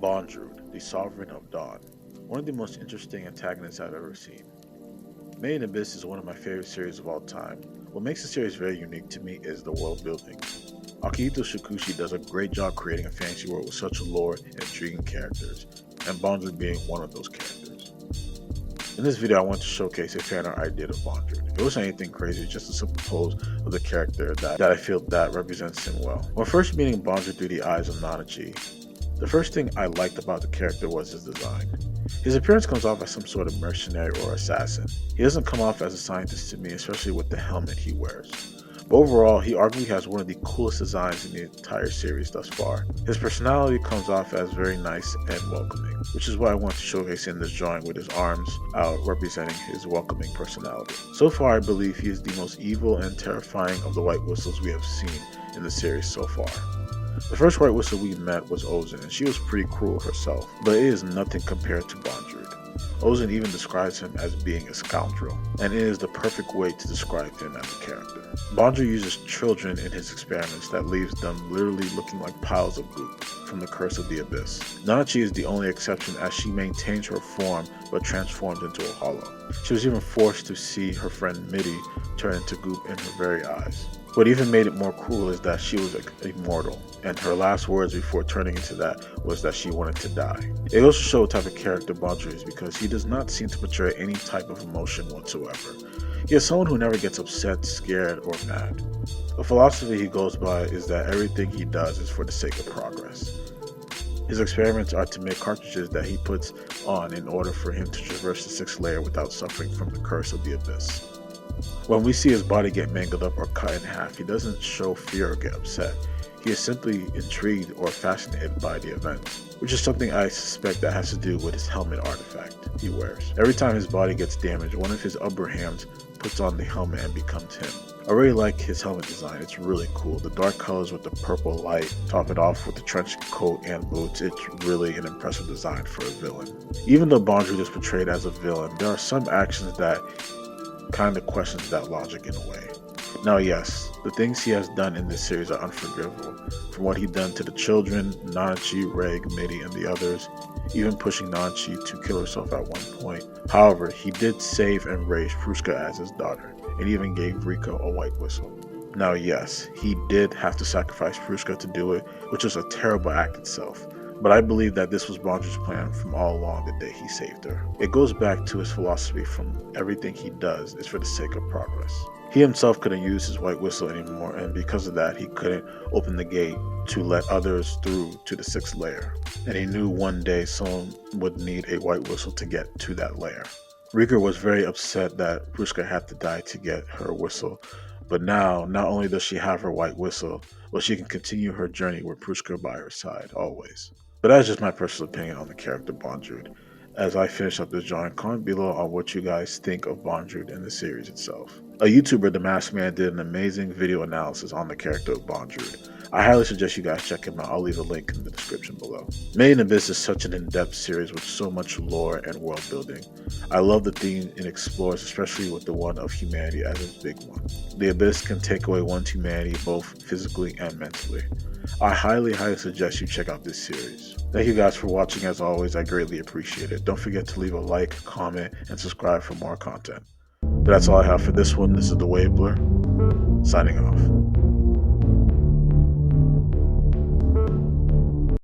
Bondrewd, the Sovereign of Dawn, one of the most interesting antagonists I've ever seen. Made in Abyss is one of my favorite series of all time. What makes the series very unique to me is the world building. Akihito Shikushi does a great job creating a fantasy world with such lore and intriguing characters, and Bondrewd being one of those characters. In this video, I want to showcase a fan art I did of Bondrewd. It wasn't anything crazy, just a simple pose of the character that I feel that represents him well. When first meeting Bondrewd through the eyes of Nanachi, the first thing I liked about the character was his design. His appearance comes off as some sort of mercenary or assassin. He doesn't come off as a scientist to me, especially with the helmet he wears. But overall, he arguably has one of the coolest designs in the entire series thus far. His personality comes off as very nice and welcoming, which is what I want to showcase in this drawing with his arms out representing his welcoming personality. So far, I believe he is the most evil and terrifying of the White Whistles we have seen in the series so far. The first White Whistle we met was Ozen, and she was pretty cruel herself, but it is nothing compared to Bondrewd. Ozen even describes him as being a scoundrel, and it is the perfect way to describe him as a character. Bondrewd uses children in his experiments that leaves them literally looking like piles of goop from the curse of the abyss. Nanachi is the only exception as she maintains her form but transforms into a hollow. She was even forced to see her friend Midi turn into goop in her very eyes. What even made it more cruel is that she was immortal, and her last words before turning into that was that she wanted to die. It goes to show what type of character Bondrewd is because he does not seem to portray any type of emotion whatsoever. He is someone who never gets upset, scared, or mad. The philosophy he goes by is that everything he does is for the sake of progress. His experiments are to make cartridges that he puts on in order for him to traverse the 6th layer without suffering from the curse of the abyss. When we see his body get mangled up or cut in half, he doesn't show fear or get upset. He is simply intrigued or fascinated by the events, which is something I suspect that has to do with his helmet artifact he wears. Every time his body gets damaged, one of his upper hands puts on the helmet and becomes him. I really like his helmet design, it's really cool. The dark colors with the purple light, top it off with the trench coat and boots, it's really an impressive design for a villain. Even though Bondrewd is portrayed as a villain, there are some actions that kind of questions that logic in a way. Now yes, the things he has done in this series are unforgivable, from what he done to the children, Nanachi, Reg, Midi, and the others, even pushing Nanachi to kill herself at one point. However, he did save and raise Prushka as his daughter, and even gave Rika a White Whistle. Now yes, he did have to sacrifice Prushka to do it, which was a terrible act itself. But I believe that this was Bondrewd's plan from all along the day he saved her. It goes back to his philosophy from everything he does is for the sake of progress. He himself couldn't use his White Whistle anymore, and because of that he couldn't open the gate to let others through to the 6th layer. And he knew one day someone would need a White Whistle to get to that layer. Rika was very upset that Prushka had to die to get her whistle, but now not only does she have her White Whistle, but she can continue her journey with Prushka by her side always. But that's just my personal opinion on the character Bondrewd. As I finish up this drawing, comment below on what you guys think of Bondrewd and the series itself. A YouTuber, The Masked Man, did an amazing video analysis on the character of Bondrewd. I highly suggest you guys check him out. I'll leave a link in the description below. Made in Abyss is such an in-depth series with so much lore and world building. I love the theme it explores, especially with the one of humanity as its big one. The Abyss can take away one's humanity both physically and mentally. I highly suggest you check out this series. Thank you guys for watching. As always, I greatly appreciate it. Don't forget to leave a like, comment, and subscribe for more content. But that's all I have for this one. This is the Waveler, signing off.